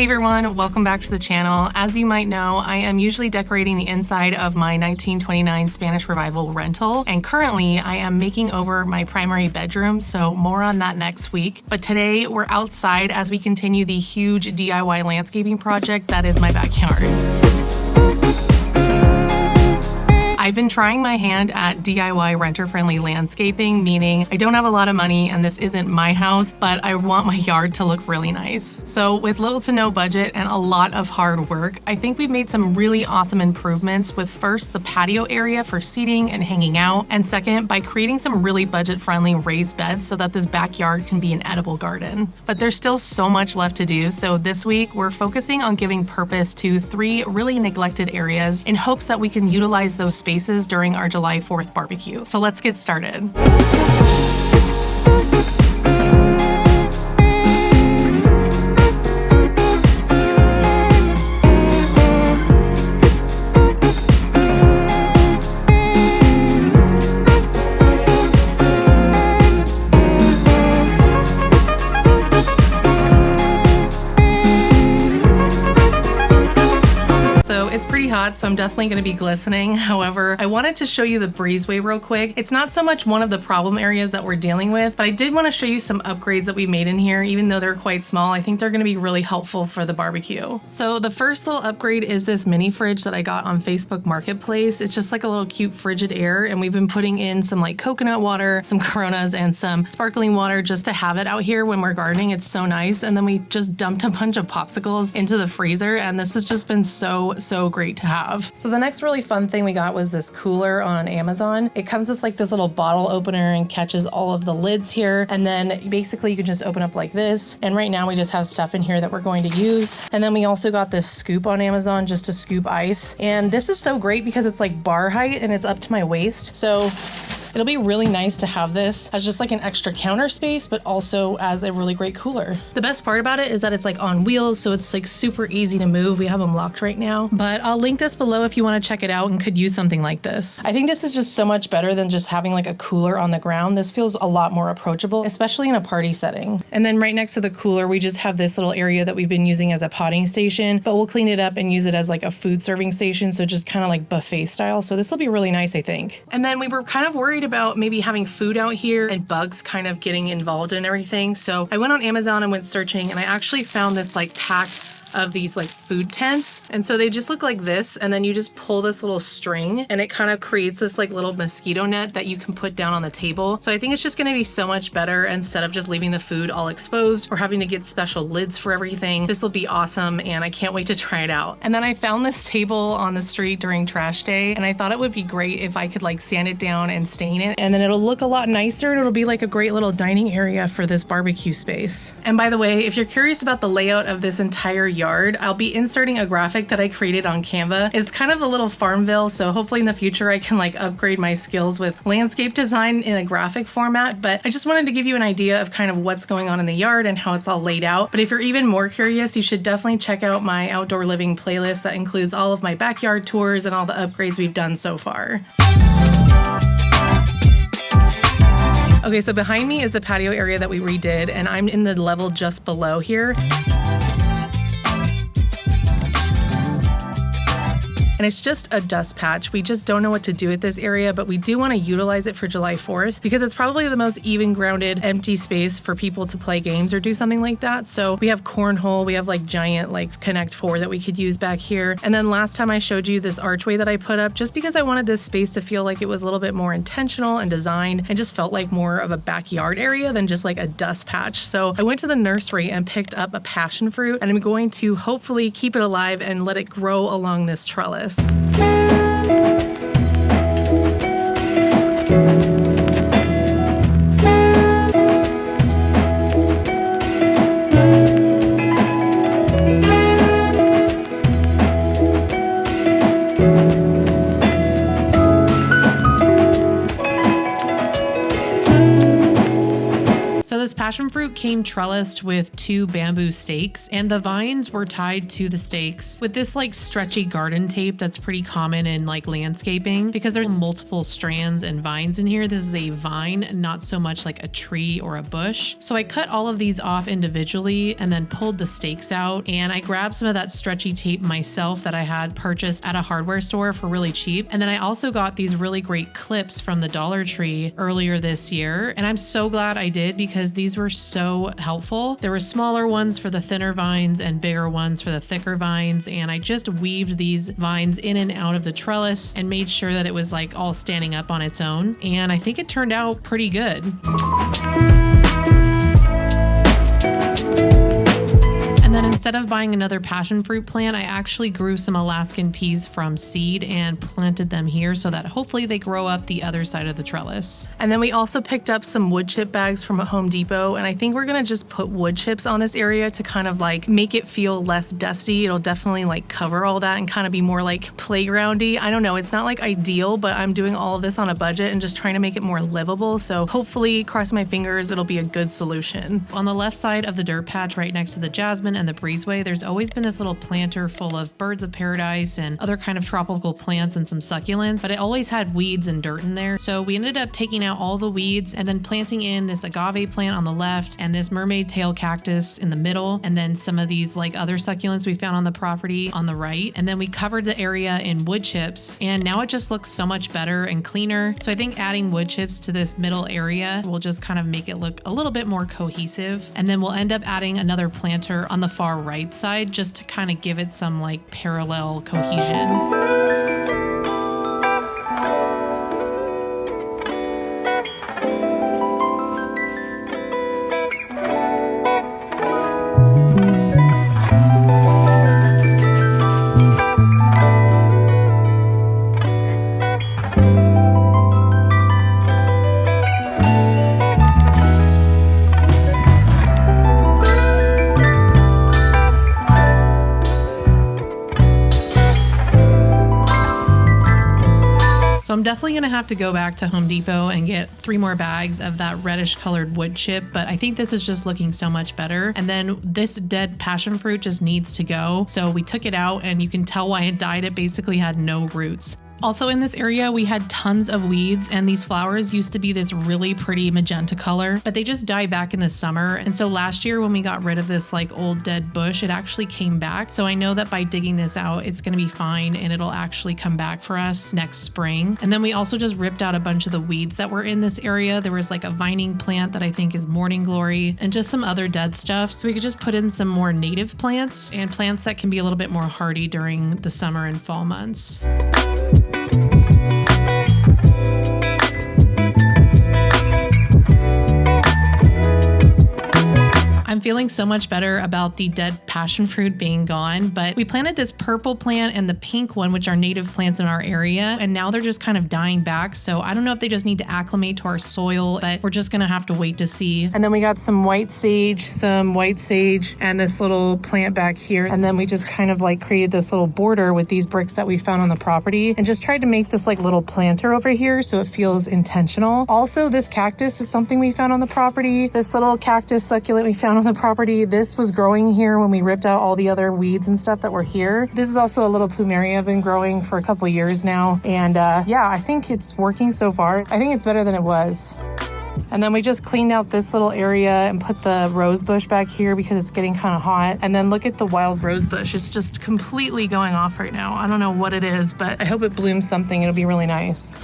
everyone, welcome back to the channel. As you might know, I am usually decorating the inside of my 1929 Spanish Revival rental, and currently I am making over my primary bedroom, so more on that next week. But today we're outside as we continue the huge DIY landscaping project that is my backyard. I've been trying my hand at DIY renter-friendly landscaping, meaning I don't have a lot of money and this isn't my house, but I want my yard to look really nice. So with little to no budget and a lot of hard work, I think we've made some really awesome improvements with first the patio area for seating and hanging out, and second by creating some really budget-friendly raised beds so that this backyard can be an edible garden. But there's still so much left to do, so this week we're focusing on giving purpose to 3 really neglected areas in hopes that we can utilize those spaces during our July 4th barbecue. So let's get started. Hot, so I'm definitely going to be glistening. However, I wanted to show you the breezeway real quick. It's not so much one of the problem areas that we're dealing with, but I did want to show you some upgrades that we made in here. Even though they're quite small, I think they're going to be really helpful for the barbecue. So the first little upgrade is this mini fridge that I got on Facebook Marketplace. It's just like a little cute Frigidaire, and we've been putting in some like coconut water, some Coronas, and some sparkling water just to have it out here when we're gardening. It's so nice. And then we just dumped a bunch of popsicles into the freezer, and this has just been so great to have. So the next really fun thing we got was this cooler on Amazon. It comes with like this little bottle opener and catches all of the lids here, and then basically you can just open up like this, and right now we just have stuff in here that we're going to use. And then we also got this scoop on Amazon just to scoop ice, and this is so great because it's like bar height and it's up to my waist, so it'll be really nice to have this as just like an extra counter space, but also as a really great cooler. The best part about it is that it's like on wheels, so it's like super easy to move. We have them locked right now, but I'll link this below if you want to check it out and could use something like this. I think this is just so much better than just having like a cooler on the ground. This feels a lot more approachable, especially in a party setting. And then right next to the cooler, we just have this little area that we've been using as a potting station, but we'll clean it up and use it as like a food serving station, so just kind of like buffet style. So this will be really nice, I think. And then we were kind of worried about maybe having food out here and bugs kind of getting involved in everything. So I went on Amazon and went searching, and I actually found this like pack of these like food tents, and so they just look like this, and then you just pull this little string and it kind of creates this like little mosquito net that you can put down on the table. So I think it's just going to be so much better instead of just leaving the food all exposed or having to get special lids for everything. This will be awesome, and I can't wait to try it out. And then I found this table on the street during trash day, and I thought it would be great if I could like sand it down and stain it, and then it'll look a lot nicer, and it'll be like a great little dining area for this barbecue space. And by the way, if you're curious about the layout of this entire yard, I'll be inserting a graphic that I created on Canva. It's kind of a little Farmville, so hopefully in the future I can like upgrade my skills with landscape design in a graphic format, but I just wanted to give you an idea of kind of what's going on in the yard and how it's all laid out. But if you're even more curious, you should definitely check out my outdoor living playlist that includes all of my backyard tours and all the upgrades we've done so far. Okay, so behind me is the patio area that we redid, and I'm in the level just below here. And it's just a dust patch. We just don't know what to do with this area, but we do want to utilize it for July 4th because it's probably the most even grounded empty space for people to play games or do something like that. So we have cornhole, we have like giant like Connect 4 that we could use back here. And then last time I showed you this archway that I put up just because I wanted this space to feel like it was a little bit more intentional and designed and just felt like more of a backyard area than just like a dust patch. So I went to the nursery and picked up a passion fruit, and I'm going to hopefully keep it alive and let it grow along this trellis. passion fruit came trellised with 2 bamboo stakes, and the vines were tied to the stakes with this like stretchy garden tape that's pretty common in like landscaping because there's multiple strands and vines in here. This is a vine, not so much like a tree or a bush. So I cut all of these off individually and then pulled the stakes out, and I grabbed some of that stretchy tape myself that I had purchased at a hardware store for really cheap. And then I also got these really great clips from the Dollar Tree earlier this year, and I'm so glad I did because these were so helpful. There were smaller ones for the thinner vines and bigger ones for the thicker vines, and I just weaved these vines in and out of the trellis and made sure that it was like all standing up on its own, and I think it turned out pretty good. And then instead of buying another passion fruit plant, I actually grew some Alaskan peas from seed and planted them here so that hopefully they grow up the other side of the trellis. And then we also picked up some wood chip bags from Home Depot, and I think we're gonna just put wood chips on this area to kind of like make it feel less dusty. It'll definitely like cover all that and kind of be more like playgroundy. I don't know, it's not like ideal, but I'm doing all of this on a budget and just trying to make it more livable. So hopefully, cross my fingers, it'll be a good solution. On the left side of the dirt patch right next to the jasmine and the breezeway, there's always been this little planter full of birds of paradise and other kind of tropical plants and some succulents, but it always had weeds and dirt in there. So we ended up taking out all the weeds and then planting in this agave plant on the left and this mermaid tail cactus in the middle, and then some of these like other succulents we found on the property on the right. And then we covered the area in wood chips, and now it just looks so much better and cleaner. So I think adding wood chips to this middle area will just kind of make it look a little bit more cohesive. And then we'll end up adding another planter on the far right side just to kind of give it some like parallel cohesion. So I'm definitely going to have to go back to Home Depot and get 3 more bags of that reddish colored wood chip, but I think this is just looking so much better. And then this dead passion fruit just needs to go. So we took it out and you can tell why it died. It basically had no roots. Also in this area, we had tons of weeds, and these flowers used to be this really pretty magenta color, but they just die back in the summer. And so last year when we got rid of this like old dead bush, it actually came back. So I know that by digging this out, it's going to be fine and it'll actually come back for us next spring. And then we also just ripped out a bunch of the weeds that were in this area. There was like a vining plant that I think is morning glory and just some other dead stuff. So we could just put in some more native plants and plants that can be a little bit more hardy during the summer and fall months. I'm feeling so much better about the dead passion fruit being gone, but we planted this purple plant and the pink one, which are native plants in our area, and now they're just kind of dying back. So I don't know if they just need to acclimate to our soil, but we're just gonna have to wait to see. And then we got some white sage, and this little plant back here. And then we just kind of like created this little border with these bricks that we found on the property and just tried to make this like little planter over here so it feels intentional. Also, this cactus is something we found on the property. This little cactus succulent we found on the property. This was growing here when we ripped out all the other weeds and stuff that were here. This is also a little plumeria I've been growing for a couple of years now. And yeah, I think it's working so far. I think it's better than it was. And then we just cleaned out this little area and put the rose bush back here because it's getting kind of hot. And then look at the wild rose bush. It's just completely going off right now. I don't know what it is, but I hope it blooms something. It'll be really nice.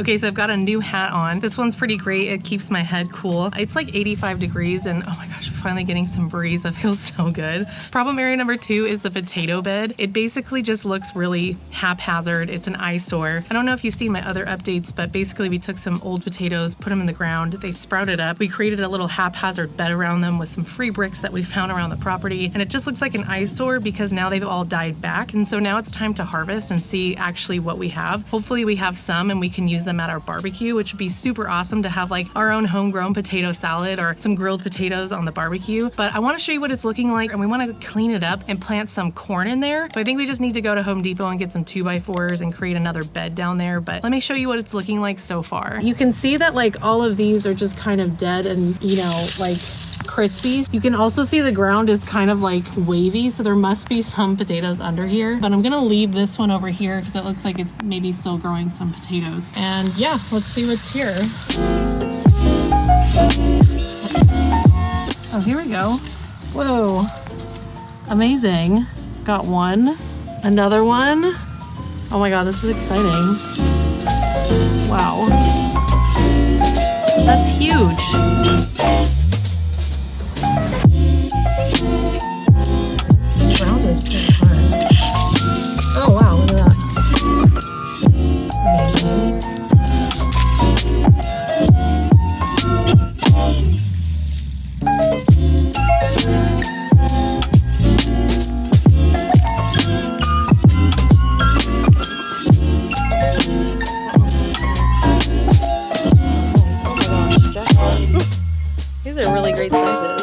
Okay, so I've got a new hat on. This one's pretty great. It keeps my head cool. It's like 85 degrees and oh my gosh, gosh, finally getting some breeze. That feels so good. Problem area number 2 is the potato bed. It basically just looks really haphazard. It's an eyesore. I don't know if you've seen my other updates, but basically we took some old potatoes, put them in the ground, they sprouted up. We created a little haphazard bed around them with some free bricks that we found around the property, and it just looks like an eyesore because now they've all died back. And so now it's time to harvest and see actually what we have. Hopefully we have some and we can use them at our barbecue, which would be super awesome to have like our own homegrown potato salad or some grilled potatoes on the barbecue. But I want to show you what it's looking like, and we want to clean it up and plant some corn in there. So I think we just need to go to Home Depot and get some 2x4s and create another bed down there. But let me show you what it's looking like so far. You can see that like all of these are just kind of dead and, you know, like crispy. You can also see the ground is kind of like wavy, so there must be some potatoes under here. But I'm gonna leave this one over here because it looks like it's maybe still growing some potatoes. And yeah, let's see what's here. Oh, here we go. Whoa, amazing. Got one, another one. Oh my God, this is exciting. Wow, that's huge. Ground is pretty hard. Oh wow, look at that. Amazing. These are really great sizes.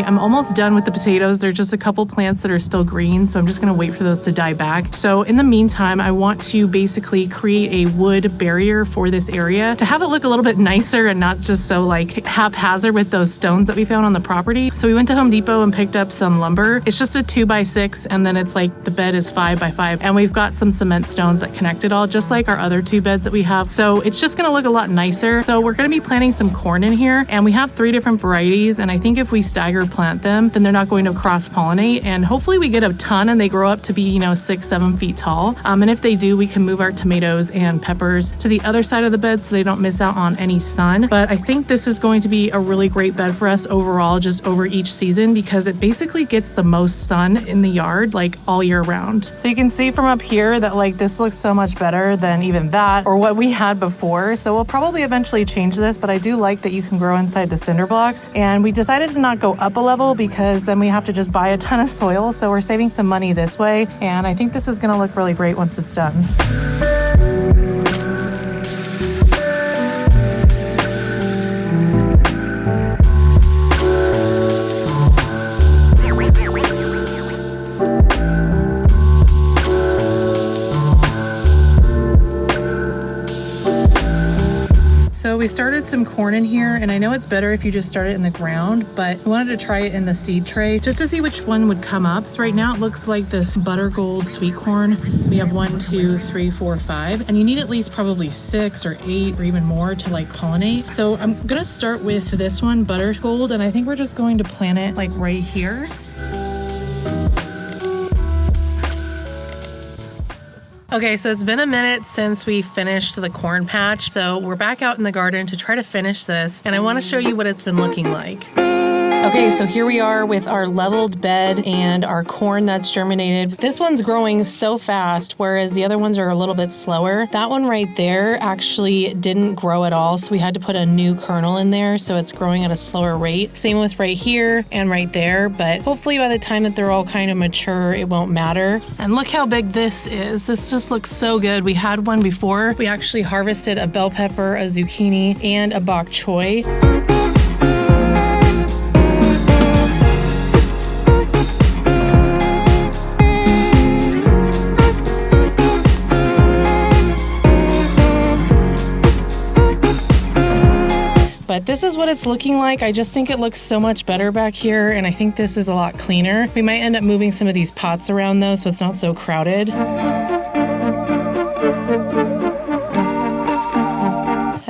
I'm almost done with the potatoes. There's just a couple plants that are still green, so I'm just gonna wait for those to die back. So in the meantime, I want to basically create a wood barrier for this area to have it look a little bit nicer and not just so like haphazard with those stones that we found on the property. So we went to Home Depot and picked up some lumber. It's just a 2x6, and then it's like the bed is 5x5, and we've got some cement stones that connect it all, just like our other 2 beds that we have. So it's just gonna look a lot nicer. So we're gonna be planting some corn in here, and we have 3 different varieties, and I think if we stagger plant them, then they're not going to cross-pollinate, and hopefully we get a ton and they grow up to be, you know, 6-7 feet tall. And if they do, we can move our tomatoes and peppers to the other side of the bed so they don't miss out on any sun. But I think this is going to be a really great bed for us overall, just over each season, because it basically gets the most sun in the yard like all year round. So you can see from up here that like this looks so much better than even that or what we had before. So we'll probably eventually change this, but I do like that you can grow inside the cinder blocks. And we decided to not go up a level because then we have to just buy a ton of soil. So we're saving some money this way. And I think this is gonna look really great once it's done. So we started some corn in here, and I know it's better if you just start it in the ground, but we wanted to try it in the seed tray just to see which one would come up. So right now it looks like this butter gold sweet corn. We have 1, 2, 3, 4, 5, and you need at least probably 6 or 8 or even more to like pollinate. So I'm gonna start with this one, butter gold, and I think we're just going to plant it like right here. Okay, so it's been a minute since we finished the corn patch, so we're back out in the garden to try to finish this, and I want to show you what it's been looking like. Okay, so here we are with our leveled bed and our corn that's germinated. This one's growing so fast, whereas the other ones are a little bit slower. That one right there actually didn't grow at all, so we had to put a new kernel in there, so it's growing at a slower rate. Same with right here and right there, but hopefully by the time that they're all kind of mature, it won't matter. And look how big this is. This just looks so good. We had one before. We actually harvested a bell pepper, a zucchini, and a bok choy. But this is what it's looking like. I just think it looks so much better back here, and I think this is a lot cleaner. We might end up moving some of these pots around though, so it's not so crowded.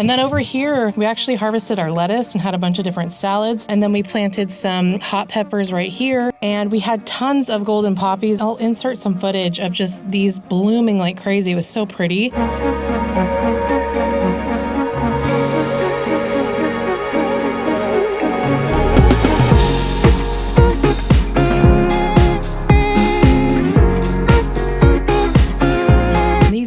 And then over here, we actually harvested our lettuce and had a bunch of different salads. And then we planted some hot peppers right here. And we had tons of golden poppies. I'll insert some footage of just these blooming like crazy. It was so pretty.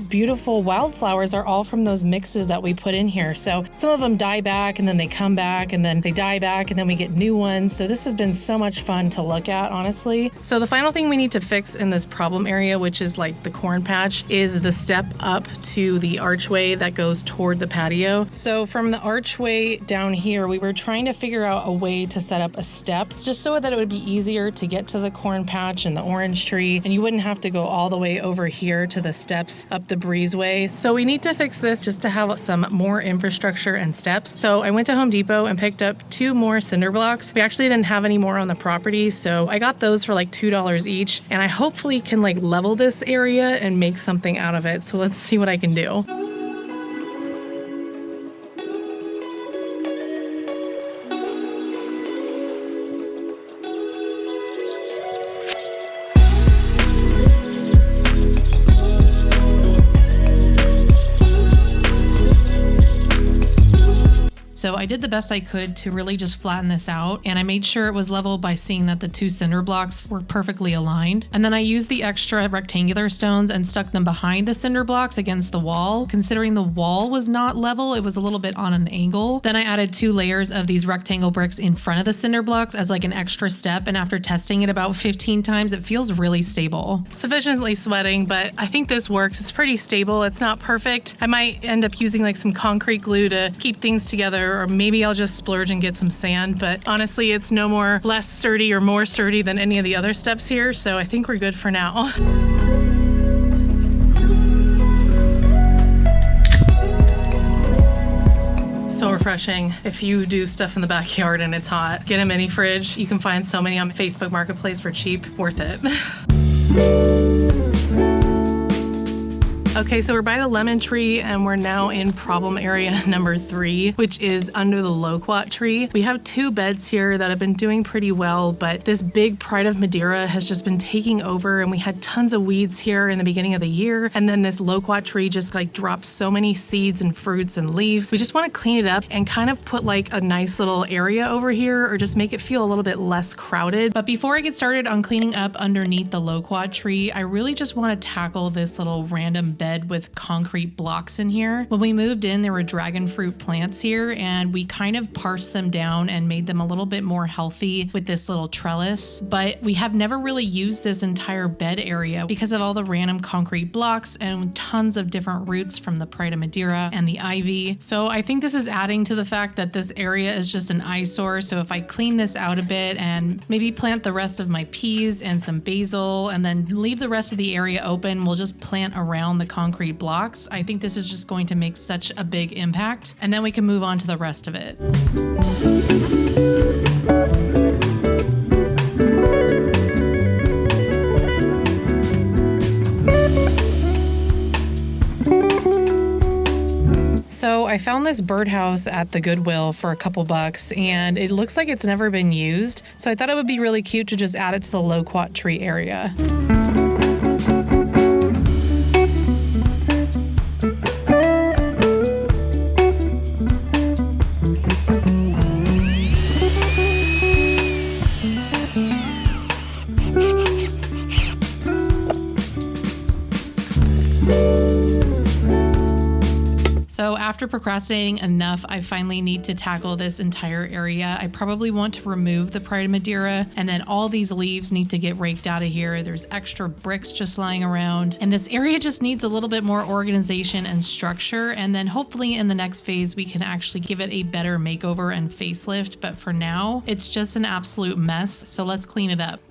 Beautiful wildflowers are all from those mixes that we put in here. So some of them die back and then they come back and then they die back and then we get new ones. So this has been so much fun to look at, honestly. So the final thing we need to fix in this problem area, which is like the corn patch, is the step up to the archway that goes toward the patio. So from the archway down here, we were trying to figure out a way to set up a step just so that it would be easier to get to the corn patch and the orange tree, and you wouldn't have to go all the way over here to the steps up the breezeway. So we need to fix this just to have some more infrastructure and steps. So I went to Home Depot and picked up 2 more cinder blocks. We actually didn't have any more on the property, so I got those for like $2 each, and I hopefully can like level this area and make something out of it. So let's see what I can do. So I did the best I could to really just flatten this out, and I made sure it was level by seeing that the 2 cinder blocks were perfectly aligned. And then I used the extra rectangular stones and stuck them behind the cinder blocks against the wall. Considering the wall was not level, it was a little bit on an angle. Then I added 2 layers of these rectangle bricks in front of the cinder blocks as like an extra step, and after testing it about 15 times, it feels really stable. Sufficiently sweating, but I think this works. It's pretty stable. It's not perfect. I might end up using like some concrete glue to keep things together, or maybe I'll just splurge and get some sand, but honestly, it's no more less sturdy or more sturdy than any of the other steps here, so I think we're good for now. So refreshing. If you do stuff in the backyard and it's hot, get a mini fridge. You can find so many on Facebook Marketplace for cheap. Worth it. Okay, so we're by the lemon tree and we're now in problem area number 3, which is under the loquat tree. We have 2 beds here that have been doing pretty well, but this big Pride of Madeira has just been taking over, and we had tons of weeds here in the beginning of the year, and then this loquat tree just like drops so many seeds and fruits and leaves. We just want to clean it up and kind of put like a nice little area over here, or just make it feel a little bit less crowded. But before I get started on cleaning up underneath the loquat tree, I really just want to tackle this little random bed with concrete blocks in here. When we moved in, there were dragon fruit plants here, and we kind of parsed them down and made them a little bit more healthy with this little trellis, but we have never really used this entire bed area because of all the random concrete blocks and tons of different roots from the Pride of Madeira and the ivy. So I think this is adding to the fact that this area is just an eyesore. So if I clean this out a bit and maybe plant the rest of my peas and some basil and then leave the rest of the area open, we'll just plant around the concrete blocks. I think this is just going to make such a big impact, and then we can move on to the rest of it. So I found this birdhouse at the Goodwill for a couple bucks, and it looks like it's never been used. So I thought it would be really cute to just add it to the loquat tree area. So after procrastinating enough, I finally need to tackle this entire area. I probably want to remove the Pride of Madeira, and then all these leaves need to get raked out of here. There's extra bricks just lying around, and this area just needs a little bit more organization and structure. And then hopefully in the next phase, we can actually give it a better makeover and facelift. But for now, it's just an absolute mess. So let's clean it up.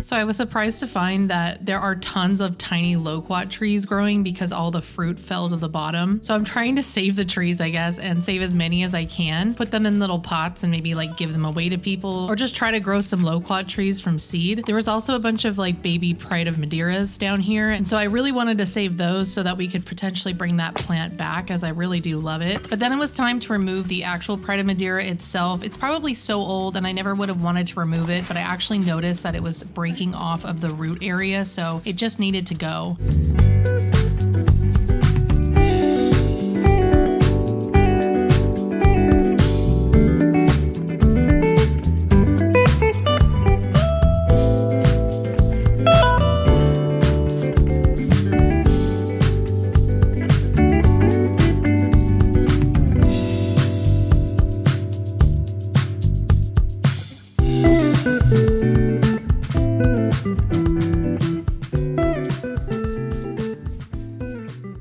So So I was surprised to find that there are tons of tiny loquat trees growing because all the fruit fell to the bottom. So I'm trying to save the trees, I guess, and save as many as I can, put them in little pots and maybe like give them away to people, or just try to grow some loquat trees from seed. There was also a bunch of like baby Pride of Madeiras down here, and so I really wanted to save those so that we could potentially bring that plant back, as I really do love it. But then it was time to remove the actual Pride of Madeira itself. It's probably so old and I never would have wanted to remove it, but I actually noticed that it was breaking off of the root area, so it just needed to go.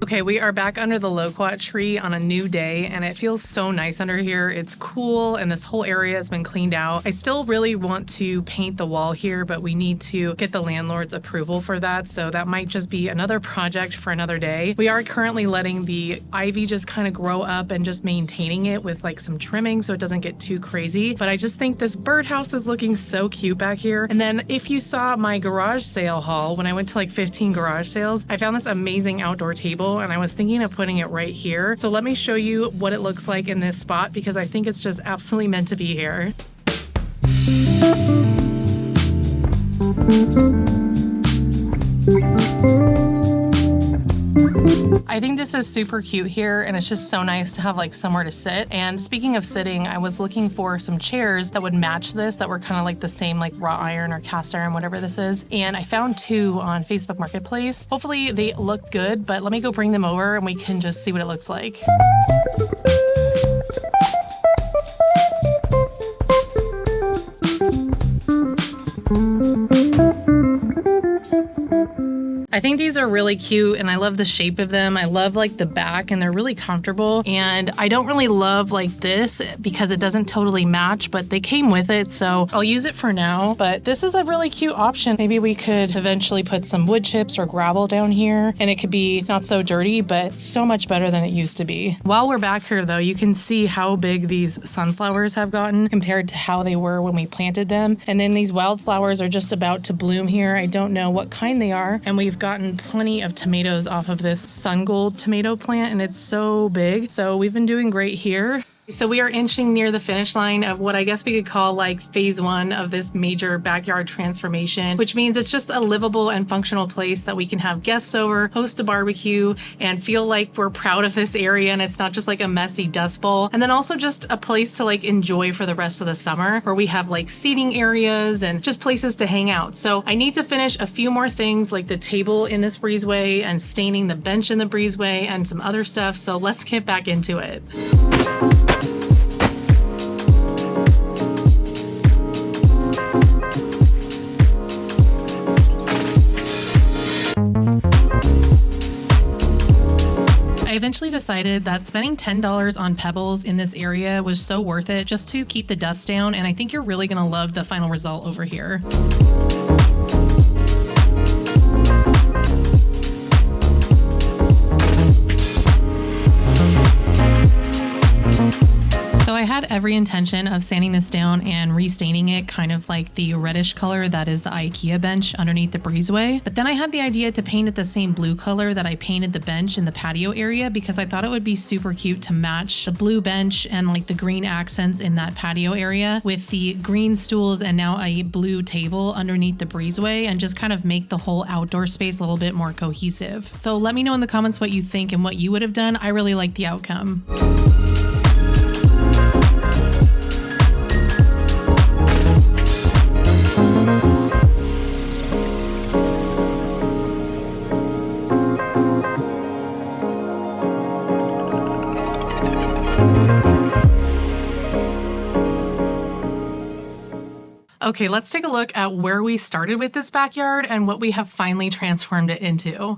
Okay, we are back under the loquat tree on a new day, and it feels so nice under here. It's cool, and this whole area has been cleaned out. I still really want to paint the wall here, but we need to get the landlord's approval for that, so that might just be another project for another day. We are currently letting the ivy just kind of grow up and just maintaining it with like some trimming so it doesn't get too crazy, but I just think this birdhouse is looking so cute back here. And then if you saw my garage sale haul, when I went to like 15 garage sales, I found this amazing outdoor table, and I was thinking of putting it right here. So let me show you what it looks like in this spot, because I think it's just absolutely meant to be here. I think this is super cute here, and it's just so nice to have like somewhere to sit. And speaking of sitting, I was looking for some chairs that would match this, that were kind of like the same, like wrought iron or cast iron, whatever this is. And I found two on Facebook Marketplace. Hopefully they look good, but let me go bring them over and we can just see what it looks like. I think these are really cute, and I love the shape of them. I love like the back, and they're really comfortable. And I don't really love like this because it doesn't totally match, but they came with it, so I'll use it for now. But this is a really cute option. Maybe we could eventually put some wood chips or gravel down here, and it could be not so dirty, but so much better than it used to be. While we're back here though, you can see how big these sunflowers have gotten compared to how they were when we planted them. And then these wildflowers are just about to bloom here. I don't know what kind they are, and we've gotten plenty of tomatoes off of this sun gold tomato plant, and it's so big. So we've been doing great here. So we are inching near the finish line of what I guess we could call like phase one of this major backyard transformation, which means it's just a livable and functional place that we can have guests over, host a barbecue, and feel like we're proud of this area and it's not just like a messy dust bowl. And then also just a place to like enjoy for the rest of the summer, where we have like seating areas and just places to hang out. So I need to finish a few more things, like the table in this breezeway and staining the bench in the breezeway and some other stuff. So let's get back into it. I eventually decided that spending $10 on pebbles in this area was so worth it just to keep the dust down, and I think you're really gonna love the final result over here. So I had every intention of sanding this down and restaining it kind of like the reddish color that is the IKEA bench underneath the breezeway. But then I had the idea to paint it the same blue color that I painted the bench in the patio area, because I thought it would be super cute to match the blue bench and like the green accents in that patio area with the green stools and now a blue table underneath the breezeway, and just kind of make the whole outdoor space a little bit more cohesive. So let me know in the comments what you think and what you would have done. I really like the outcome. Okay, let's take a look at where we started with this backyard and what we have finally transformed it into.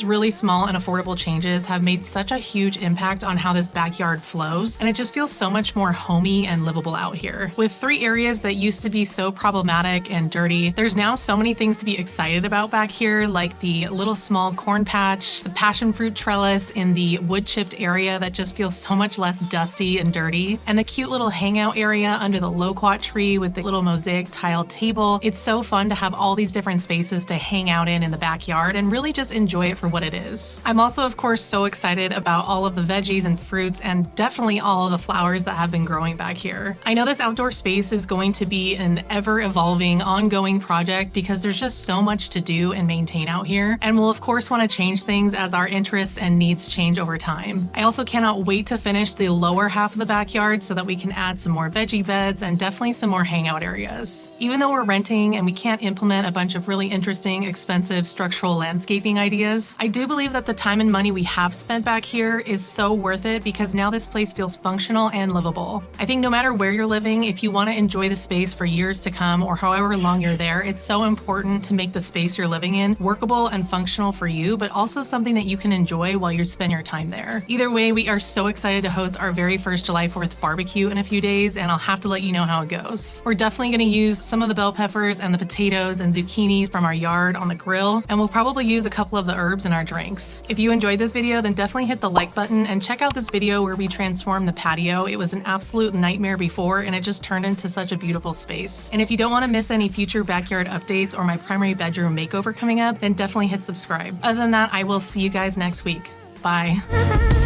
really small and affordable changes have made such a huge impact on how this backyard flows, and it just feels so much more homey and livable out here. With 3 areas that used to be so problematic and dirty, there's now so many things to be excited about back here, like the little small corn patch, the passion fruit trellis in the wood chipped area that just feels so much less dusty and dirty, and the cute little hangout area under the loquat tree with the little mosaic tile table. It's so fun to have all these different spaces to hang out in the backyard and really just enjoy it for what it is. I'm also, of course, so excited about all of the veggies and fruits and definitely all of the flowers that have been growing back here. I know this outdoor space is going to be an ever-evolving, ongoing project because there's just so much to do and maintain out here, and we'll of course want to change things as our interests and needs change over time. I also cannot wait to finish the lower half of the backyard so that we can add some more veggie beds and definitely some more hangout areas. Even though we're renting and we can't implement a bunch of really interesting, expensive structural landscaping ideas, I do believe that the time and money we have spent back here is so worth it because now this place feels functional and livable. I think no matter where you're living, if you want to enjoy the space for years to come or however long you're there, it's so important to make the space you're living in workable and functional for you, but also something that you can enjoy while you spend your time there. Either way, we are so excited to host our very first July 4th barbecue in a few days, and I'll have to let you know how it goes. We're definitely going to use some of the bell peppers and the potatoes and zucchini from our yard on the grill, and we'll probably use a couple of the herbs in our drinks. If you enjoyed this video, then definitely hit the like button and check out this video where we transformed the patio. It was an absolute nightmare before, and it just turned into such a beautiful space. And if you don't want to miss any future backyard updates or my primary bedroom makeover coming up, then definitely hit subscribe. Other than that, I will see you guys next week. Bye.